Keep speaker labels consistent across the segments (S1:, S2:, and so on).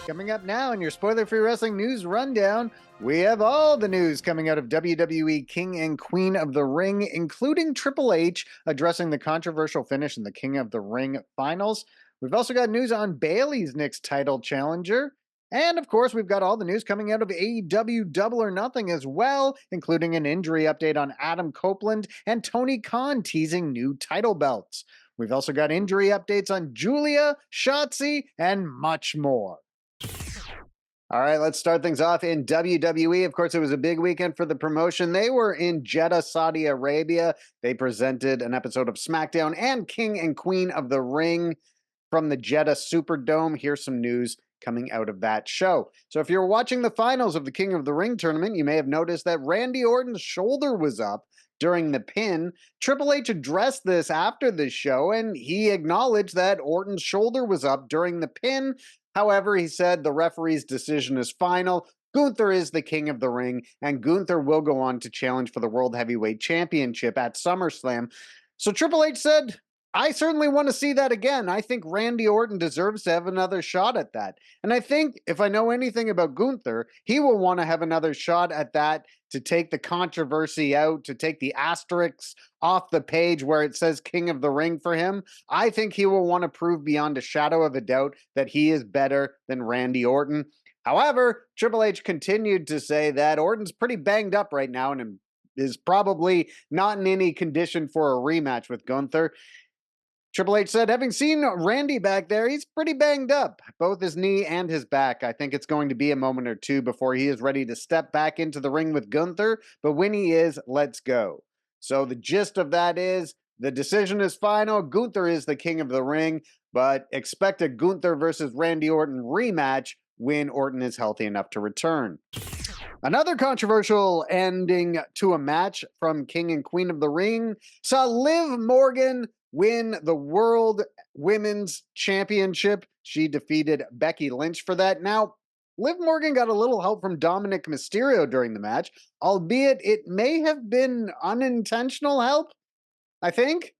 S1: Coming up now in your spoiler-free wrestling news rundown, we have all the news coming out of WWE King and Queen of the Ring, including Triple H addressing the controversial finish in the King of the Ring finals. We've also got news on Bayley's next title challenger. And of course, we've got all the news coming out of AEW Double or Nothing as well, including an injury update on Adam Copeland and Tony Khan teasing new title belts. We've also got injury updates on Julia, Shotzi, and much more. All right, let's start things off in WWE. Of course, it was a big weekend for the promotion. They were in Jeddah, Saudi Arabia. They presented an episode of SmackDown and King and Queen of the Ring from the Jeddah Superdome. Here's some news coming out of that show. So if you're watching the finals of the King of the Ring tournament, you may have noticed that Randy Orton's shoulder was up during the pin. Triple H addressed this after the show, and he acknowledged that Orton's shoulder was up during the pin. However, he said the referee's decision is final. Gunther is the King of the Ring, and Gunther will go on to challenge for the World Heavyweight Championship at SummerSlam. So Triple H said, I certainly want to see that again. I think Randy Orton deserves to have another shot at that. And I think if I know anything about Gunther, he will want to have another shot at that to take the controversy out, to take the asterisks off the page where it says King of the Ring for him. I think he will want to prove beyond a shadow of a doubt that he is better than Randy Orton. However, Triple H continued to say that Orton's pretty banged up right now and is probably not in any condition for a rematch with Gunther. Triple H said, having seen Randy back there, he's pretty banged up, both his knee and his back. I think it's going to be a moment or two before he is ready to step back into the ring with Gunther, but when he is, let's go. So the gist of that is, the decision is final. Gunther is the King of the Ring, but expect a Gunther versus Randy Orton rematch when Orton is healthy enough to return. Another controversial ending to a match from King and Queen of the Ring saw Liv Morgan win the World Women's Championship. She defeated Becky Lynch for that. Now, Liv Morgan got a little help from Dominic Mysterio during the match, albeit it may have been unintentional help, I think.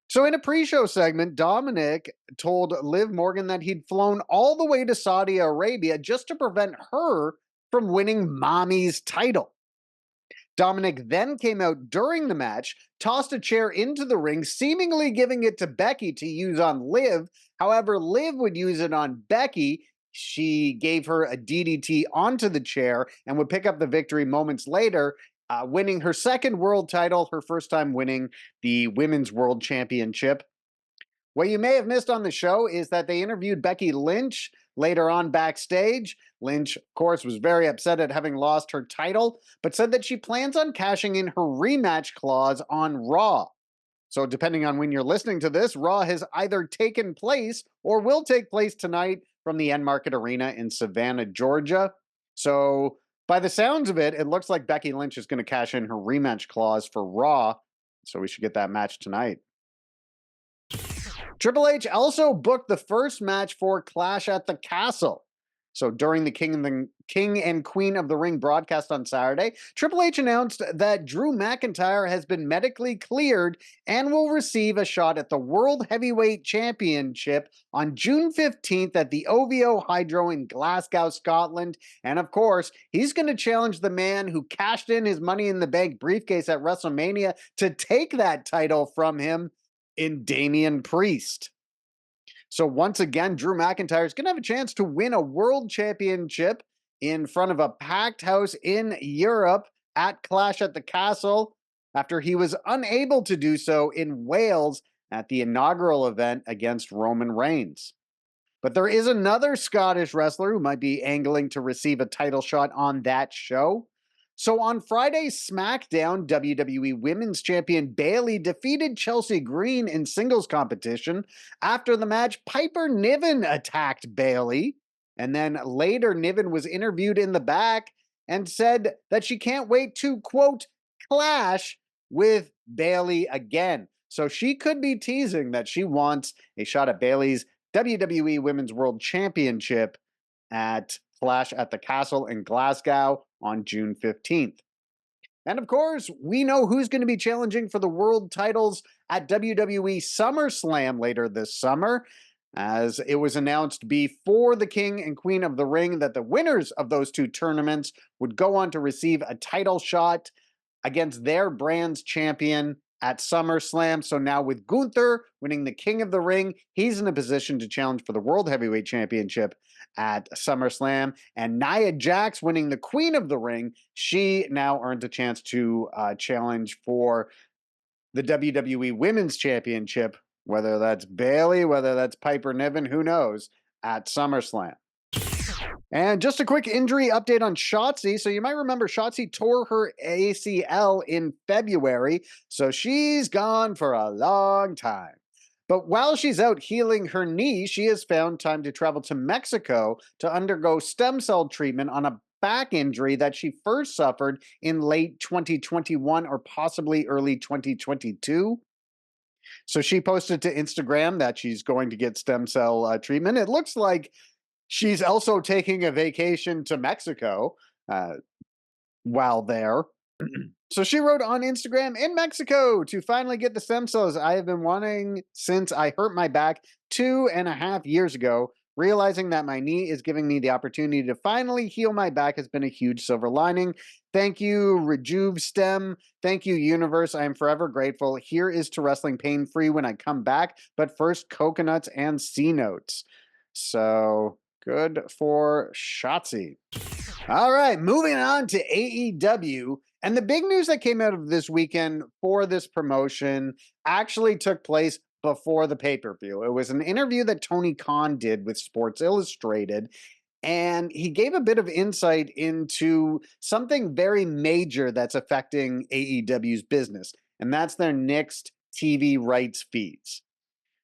S1: So in a pre-show segment, Dominic told Liv Morgan that he'd flown all the way to Saudi Arabia just to prevent her from winning Mommy's title. Dominic then came out during the match, tossed a chair into the ring, seemingly giving it to Becky to use on Liv. However, Liv would use it on Becky. She gave her a DDT onto the chair and would pick up the victory moments later, winning her second world title, her first time winning the Women's World Championship. What you may have missed on the show is that they interviewed Becky Lynch later on backstage. Lynch, of course, was very upset at having lost her title, but said that she plans on cashing in her rematch clause on Raw. So depending on when you're listening to this, Raw has either taken place or will take place tonight from the Enmarket Arena in Savannah, Georgia. So by the sounds of it, it looks like Becky Lynch is going to cash in her rematch clause for Raw. So we should get that match tonight. Triple H also booked the first match for Clash at the Castle. So during the King and Queen of the Ring broadcast on Saturday, Triple H announced that Drew McIntyre has been medically cleared and will receive a shot at the World Heavyweight Championship on June 15th at the OVO Hydro in Glasgow, Scotland. And of course, he's going to challenge the man who cashed in his Money in the Bank briefcase at WrestleMania to take that title from him, in Damian Priest. So once again, Drew McIntyre is going to have a chance to win a world championship in front of a packed house in Europe at Clash at the Castle after he was unable to do so in Wales at the inaugural event against Roman Reigns. But there is another Scottish wrestler who might be angling to receive a title shot on that show. So on Friday's SmackDown, WWE Women's Champion Bayley defeated Chelsea Green in singles competition. After the match, Piper Niven attacked Bayley. And then later, Niven was interviewed in the back and said that she can't wait to, quote, clash with Bayley again. So she could be teasing that she wants a shot at Bayley's WWE Women's World Championship at Clash at the Castle in Glasgow on June 15th. And of course, we know who's going to be challenging for the world titles at WWE SummerSlam later this summer. as it was announced before the King and Queen of the Ring that the winners of those two tournaments would go on to receive a title shot against their brand's champion at SummerSlam. So now with Gunther winning the King of the Ring, he's in a position to challenge for the World Heavyweight Championship at SummerSlam. And Nia Jax winning the Queen of the Ring, she now earns a chance to challenge for the WWE Women's Championship, whether that's Bayley, whether that's Piper Niven, who knows, at SummerSlam. And just a quick injury update on Shotzi. So you might remember Shotzi tore her ACL in February, so she's gone for a long time. But while she's out healing her knee, she has found time to travel to Mexico to undergo stem cell treatment on a back injury that she first suffered in late 2021 or possibly early 2022. So she posted to Instagram that she's going to get stem cell treatment. It looks like she's also taking a vacation to Mexico while there. So she wrote on Instagram, "In Mexico to finally get the stem cells I have been wanting since I hurt my back 2.5 years ago. Realizing that my knee is giving me the opportunity to finally heal my back has been a huge silver lining. Thank you, Rejuve Stem. Thank you, Universe. I am forever grateful. Here is to wrestling pain-free when I come back. But first, coconuts and C notes." So good for Shotzi. All right, moving on to AEW. And the big news that came out of this weekend for this promotion actually took place before the pay-per-view. It was an interview that Tony Khan did with Sports Illustrated, and he gave a bit of insight into something very major that's affecting AEW's business, and that's their next TV rights fees.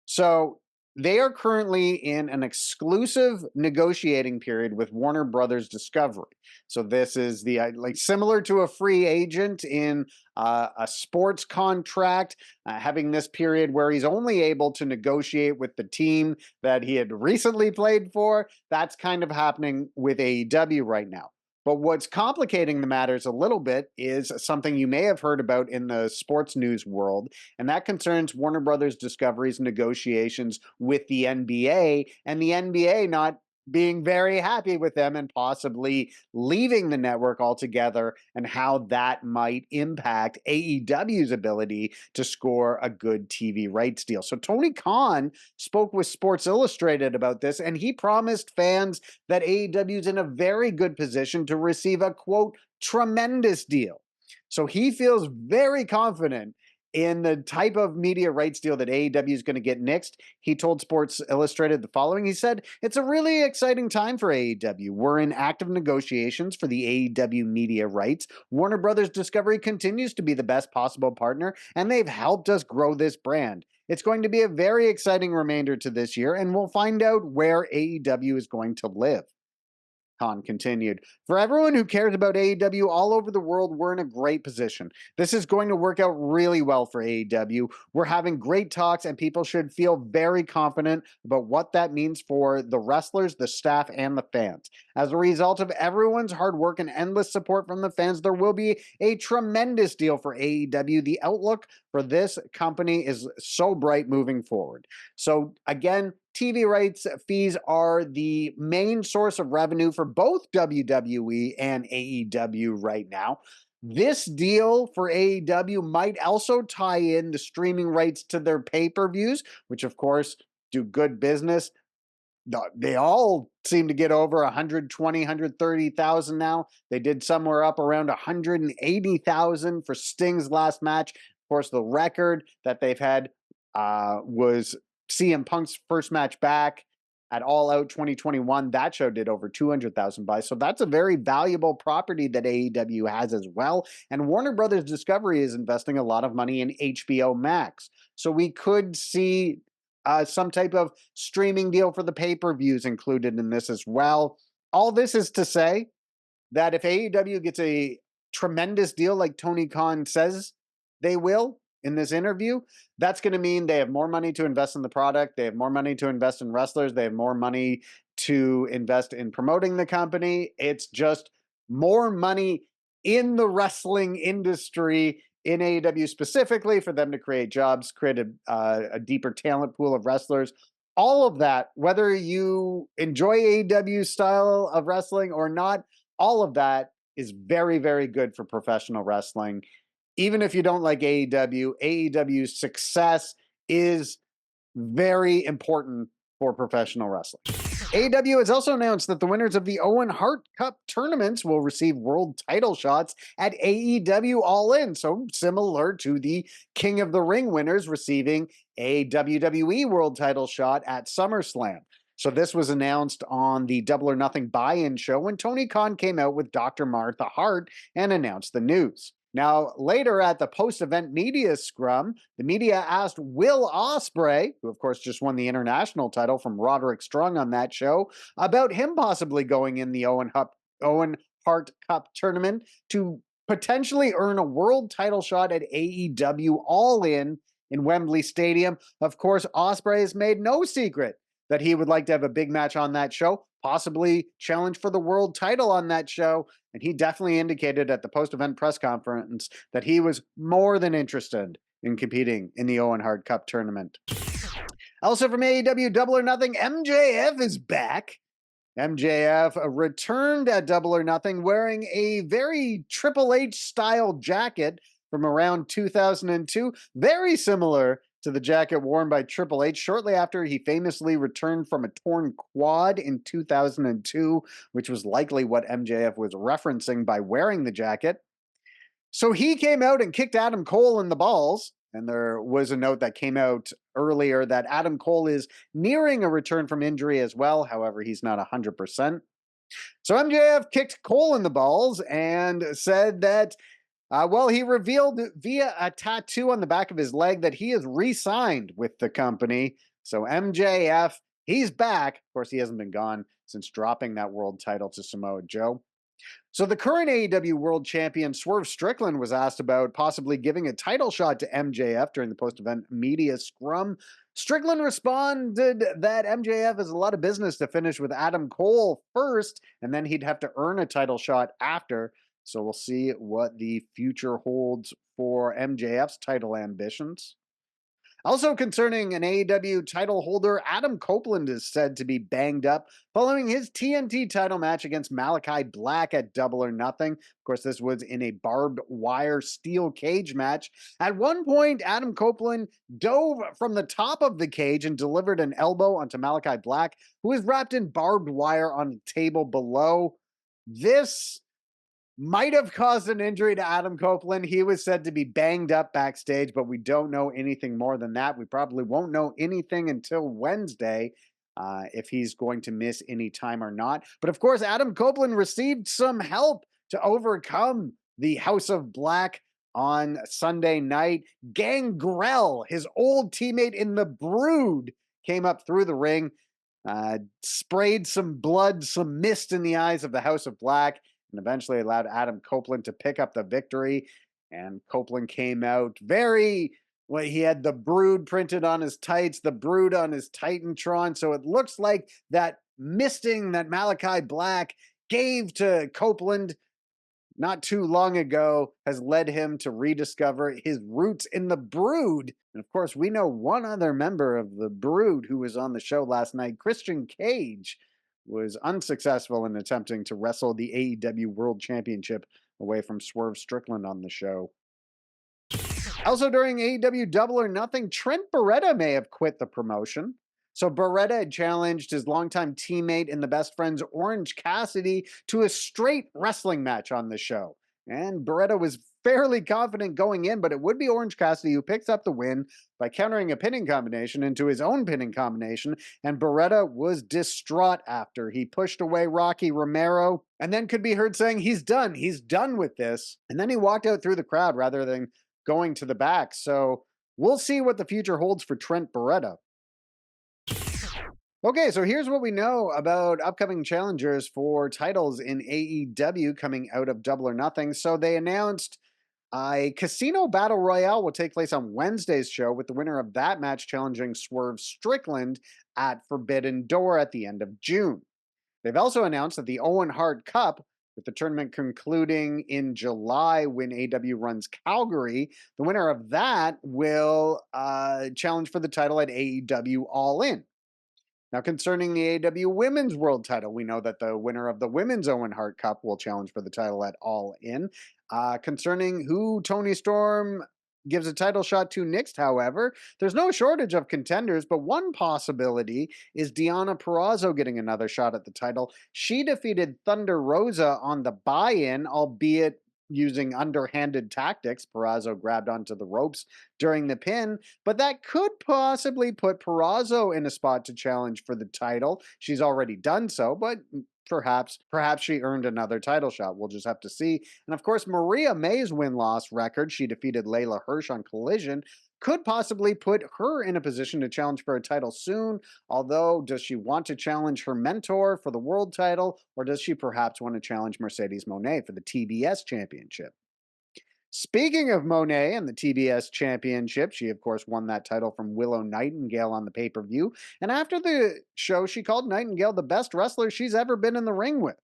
S1: So they are currently in an exclusive negotiating period with Warner Brothers Discovery. So this is the like similar to a free agent in a sports contract, having this period where he's only able to negotiate with the team that he had recently played for. That's kind of happening with AEW right now. But what's complicating the matters a little bit is something you may have heard about in the sports news world, and that concerns Warner Brothers Discovery's negotiations with the NBA, and the NBA not being very happy with them and possibly leaving the network altogether, and how that might impact AEW's ability to score a good TV rights deal. So Tony Khan spoke with Sports Illustrated about this, and he promised fans that AEW is in a very good position to receive a, quote, tremendous deal. So he feels very confident in the type of media rights deal that AEW is going to get next. He told Sports Illustrated the following. He said, "It's a really exciting time for AEW. We're in active negotiations for the AEW media rights. Warner Brothers Discovery continues to be the best possible partner, and they've helped us grow this brand. It's going to be a very exciting remainder to this year, and we'll find out where AEW is going to live." Khan continued, "For everyone who cares about AEW all over the world, we're in a great position. This is going to work out really well for AEW. We're having great talks, and people should feel very confident about what that means for the wrestlers, the staff, and the fans. As a result of everyone's hard work and endless support from the fans, there will be a tremendous deal for AEW. The outlook for this company is so bright moving forward." So again, TV rights fees are the main source of revenue for both WWE and AEW right now. This deal for AEW might also tie in the streaming rights to their pay-per-views, which of course do good business. They all seem to get over 120, 130,000 now. They did somewhere up around 180,000 for Sting's last match. Of course, the record that they've had was CM Punk's first match back at All Out 2021. That show did over 200,000 buys. So that's a very valuable property that AEW has as well. And Warner Brothers Discovery is investing a lot of money in HBO Max. So we could see some type of streaming deal for the pay-per-views included in this as well. All this is to say that if AEW gets a tremendous deal like Tony Khan says they will in this interview, that's going to mean they have more money to invest in the product. They have more money to invest in wrestlers. They have more money to invest in promoting the company. It's just more money in the wrestling industry, in AEW specifically, for them to create jobs, create a deeper talent pool of wrestlers. all of that, whether you enjoy AEW style of wrestling or not, all of that is very, very good for professional wrestling. Even if you don't like AEW, AEW's success is very important for professional wrestling. AEW has also announced that the winners of the Owen Hart Cup tournaments will receive world title shots at AEW All In. So similar to the King of the Ring winners receiving a WWE world title shot at SummerSlam. So this was announced on the Double or Nothing buy-in show when Tony Khan came out with Dr. Martha Hart and announced the news. Now, later at the post-event media scrum, the media asked Will Ospreay, who of course just won the international title from Roderick Strong on that show, about him possibly going in the Owen Hart Cup tournament to potentially earn a world title shot at AEW All In Wembley Stadium. Of course, Ospreay has made no secret that he would like to have a big match on that show, possibly challenge for the world title on that show. And he definitely indicated at the post-event press conference that he was more than interested in competing in the Owen Hart Cup tournament. Also from AEW Double or Nothing, MJF is back. MJF returned at Double or Nothing wearing a very Triple H style jacket from around 2002, very similar to the jacket worn by Triple H shortly after he famously returned from a torn quad in 2002, which was likely what MJF was referencing by wearing the jacket. So he came out and kicked Adam Cole in the balls. And there was a note that came out earlier that Adam Cole is nearing a return from injury as well. However, he's not 100%. So MJF kicked Cole in the balls and said that he revealed via a tattoo on the back of his leg that he is re-signed with the company. So MJF, he's back. Of course, he hasn't been gone since dropping that world title to Samoa Joe. So the current AEW World Champion Swerve Strickland was asked about possibly giving a title shot to MJF during the post-event media scrum. Strickland responded that MJF has a lot of business to finish with Adam Cole first, and then he'd have to earn a title shot after. So we'll see what the future holds for MJF's title ambitions. Also concerning an AEW title holder, Adam Copeland is said to be banged up following his TNT title match against Malachi Black at Double or Nothing. Of course, this was in a barbed wire steel cage match. At one point, Adam Copeland dove from the top of the cage and delivered an elbow onto Malachi Black, who was wrapped in barbed wire on the table below. This might have caused an injury to Adam Copeland. He was said to be banged up backstage, but we don't know anything more than that. We probably won't know anything until Wednesday if he's going to miss any time or not. But of course, Adam Copeland received some help to overcome the House of Black on Sunday night. Gangrel, his old teammate in the Brood, came up through the ring, sprayed some blood, some mist in the eyes of the House of Black, and eventually allowed Adam Copeland to pick up the victory. And Copeland came out he had the Brood printed on his tights, the Brood on his Titantron. So it looks like that misting that Malachi Black gave to Copeland not too long ago has led him to rediscover his roots in the Brood. And of course, we know one other member of the Brood who was on the show last night, Christian Cage, was unsuccessful in attempting to wrestle the AEW World Championship away from Swerve Strickland on the show. Also during AEW Double or Nothing, Trent Beretta may have quit the promotion. So Beretta had challenged his longtime teammate and the Best Friends Orange Cassidy to a straight wrestling match on the show. And Beretta was fairly confident going in, but it would be Orange Cassidy who picks up the win by countering a pinning combination into his own pinning combination, and Beretta was distraught after. He pushed away Rocky Romero and then could be heard saying, he's done with this. And then he walked out through the crowd rather than going to the back. So we'll see what the future holds for Trent Beretta. Okay, so here's what we know about upcoming challengers for titles in AEW coming out of Double or Nothing. So they announced a Casino Battle Royale will take place on Wednesday's show, with the winner of that match challenging Swerve Strickland at Forbidden Door at the end of June. They've also announced that the Owen Hart Cup, with the tournament concluding in July when AEW runs Calgary, the winner of that will challenge for the title at AEW All In. Now, concerning the AEW Women's World title, we know that the winner of the Women's Owen Hart Cup will challenge for the title at All In. Concerning who Tony Storm gives a title shot to next, however, there's no shortage of contenders, but one possibility is Deonna Purrazzo getting another shot at the title. She defeated Thunder Rosa on the buy-in, albeit using underhanded tactics. Purrazzo grabbed onto the ropes during the pin, but that could possibly put Purrazzo in a spot to challenge for the title. She's already done so, but perhaps she earned another title shot. We'll just have to see. And of course, Maria May's win-loss record, she defeated Layla Hirsch on Collision, could possibly put her in a position to challenge for a title soon. Although, does she want to challenge her mentor for the world title, or does she perhaps want to challenge Mercedes Moné for the TBS championship? Speaking of Monet and the TBS Championship, she, of course, won that title from Willow Nightingale on the pay per view. And after the show, she called Nightingale the best wrestler she's ever been in the ring with.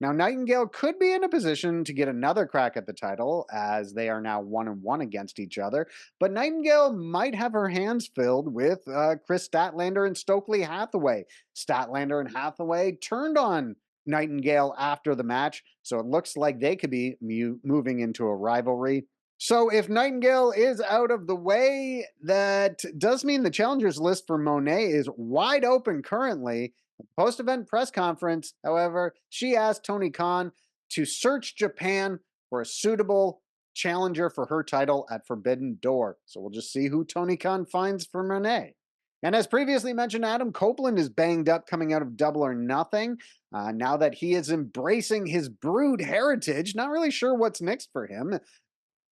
S1: Now, Nightingale could be in a position to get another crack at the title, as they are now 1-1 against each other. But Nightingale might have her hands filled with Chris Statlander and Stokely Hathaway. Statlander and Hathaway turned on Nightingale after the match, so it looks like they could be moving into a rivalry. So if Nightingale is out of the way, that does mean the challengers list for Monet is wide open currently. Post-event press conference, however, she asked Tony Khan to search Japan for a suitable challenger for her title at Forbidden Door. So we'll just see who Tony Khan finds for Monet. And as previously mentioned, Adam Copeland is banged up coming out of Double or Nothing. Now that he is embracing his Brood heritage, not really sure what's next for him.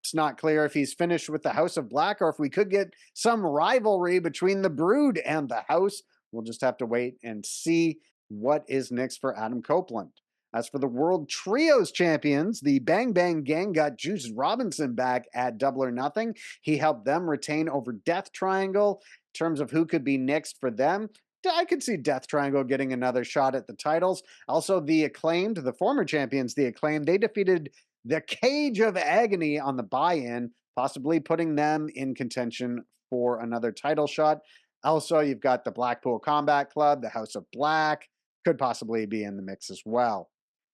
S1: It's not clear if he's finished with the House of Black or if we could get some rivalry between the Brood and the House. We'll just have to wait and see what is next for Adam Copeland. As for the World Trios Champions, the Bang Bang Gang got Juice Robinson back at Double or Nothing. He helped them retain over Death Triangle. In terms of who could be next for them, I could see Death Triangle getting another shot at the titles. Also, the Acclaimed, the former champions, the Acclaimed, they defeated the Cage of Agony on the buy-in, possibly putting them in contention for another title shot. Also, you've got the Blackpool Combat Club, the House of Black, could possibly be in the mix as well.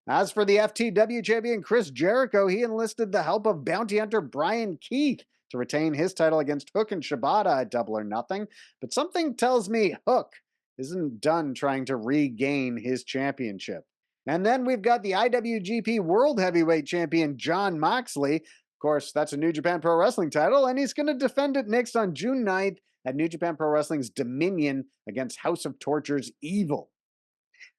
S1: As for the FTW champion Chris Jericho, he enlisted the help of bounty hunter Brian Keith to retain his title against Hook and Shibata at Double or Nothing. But something tells me Hook isn't done trying to regain his championship. And then we've got the IWGP World Heavyweight Champion Jon Moxley. Of course, that's a New Japan Pro Wrestling title, and he's going to defend it next on June 9th at New Japan Pro Wrestling's Dominion against House of Torture's Evil.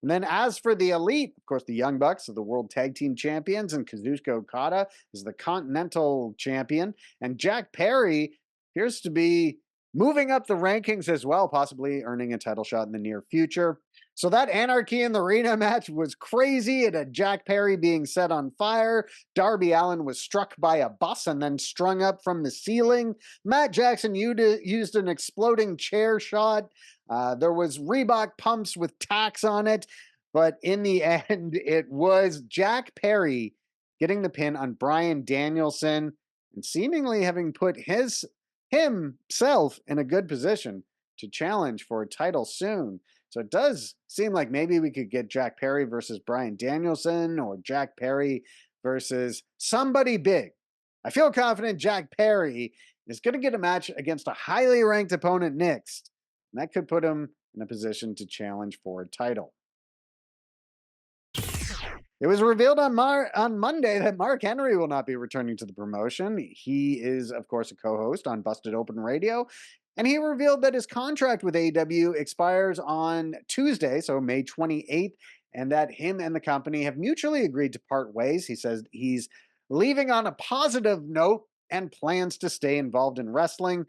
S1: And then as for the Elite, of course, the Young Bucks are the World Tag Team Champions, and Kazuchika Okada is the Continental Champion. And Jack Perry appears to be moving up the rankings as well, possibly earning a title shot in the near future. So that Anarchy in the Arena match was crazy. It had Jack Perry being set on fire. Darby Allin was struck by a bus and then strung up from the ceiling. Matt Jackson used an exploding chair shot. There was Reebok pumps with tacks on it. But in the end, it was Jack Perry getting the pin on Bryan Danielson and seemingly having put himself in a good position to challenge for a title soon. So it does seem like maybe we could get Jack Perry versus Bryan Danielson or Jack Perry versus somebody big. I feel confident Jack Perry is going to get a match against a highly ranked opponent next. And that could put him in a position to challenge for a title. It was revealed on Monday that Mark Henry will not be returning to the promotion. He is, of course, a co-host on Busted Open Radio. And he revealed that his contract with AEW expires on Tuesday, so May 28th, and that him and the company have mutually agreed to part ways. He says he's leaving on a positive note and plans to stay involved in wrestling.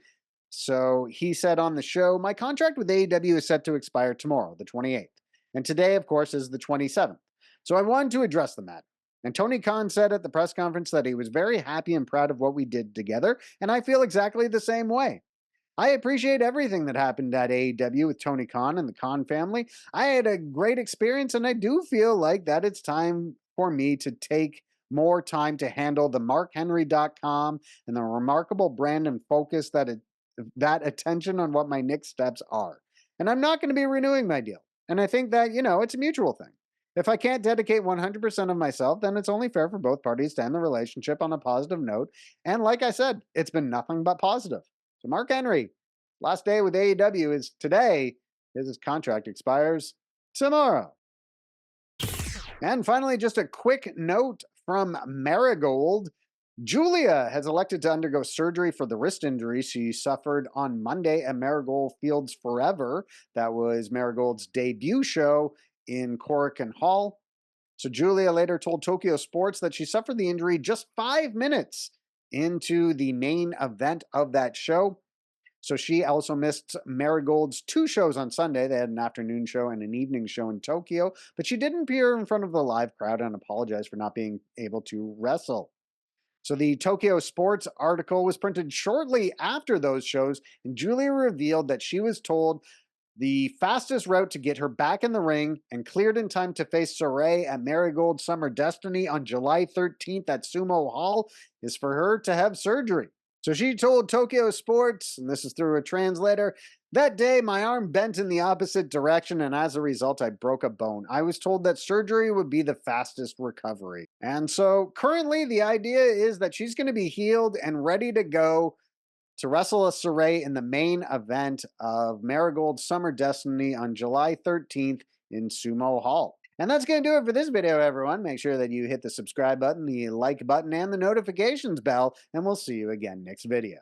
S1: So he said on the show, "My contract with AEW is set to expire tomorrow, the 28th. And today, of course, is the 27th. So I wanted to address the matter. And Tony Khan said at the press conference that he was very happy and proud of what we did together, and I feel exactly the same way. I appreciate everything that happened at AEW with Tony Khan and the Khan family. I had a great experience, and I do feel like that it's time for me to take more time to handle the markhenry.com and the remarkable brand and focus that attention on what my next steps are. and I'm not going to be renewing my deal. And I think that, it's a mutual thing. If I can't dedicate 100% of myself, then it's only fair for both parties to end the relationship on a positive note. And like I said, it's been nothing but positive. So Mark Henry, last day with AEW is today. His contract expires tomorrow. And finally, just a quick note from Marigold. Julia has elected to undergo surgery for the wrist injury she suffered on Monday at Marigold Fields Forever. That was Marigold's debut show in Korakuen Hall. So Julia later told Tokyo Sports that she suffered the injury just 5 minutes into the main event of that show. So she also missed Marigold's 2 shows on Sunday. They had an afternoon show and an evening show in Tokyo, but she did appear in front of the live crowd and apologized for not being able to wrestle. So the Tokyo Sports article was printed shortly after those shows, and Julia revealed that she was told the fastest route to get her back in the ring and cleared in time to face Saray at Marigold Summer Destiny on July 13th at Sumo Hall is for her to have surgery. So she told Tokyo Sports, and this is through a translator, that day my arm bent in the opposite direction and as a result I broke a bone. I was told that surgery would be the fastest recovery. And so currently the idea is that she's going to be healed and ready to go to wrestle a Saray in the main event of Marigold Summer Destiny on July 13th in Sumo Hall. And that's going to do it for this video, everyone. Make sure that you hit the subscribe button, the like button, and the notifications bell, and we'll see you again next video.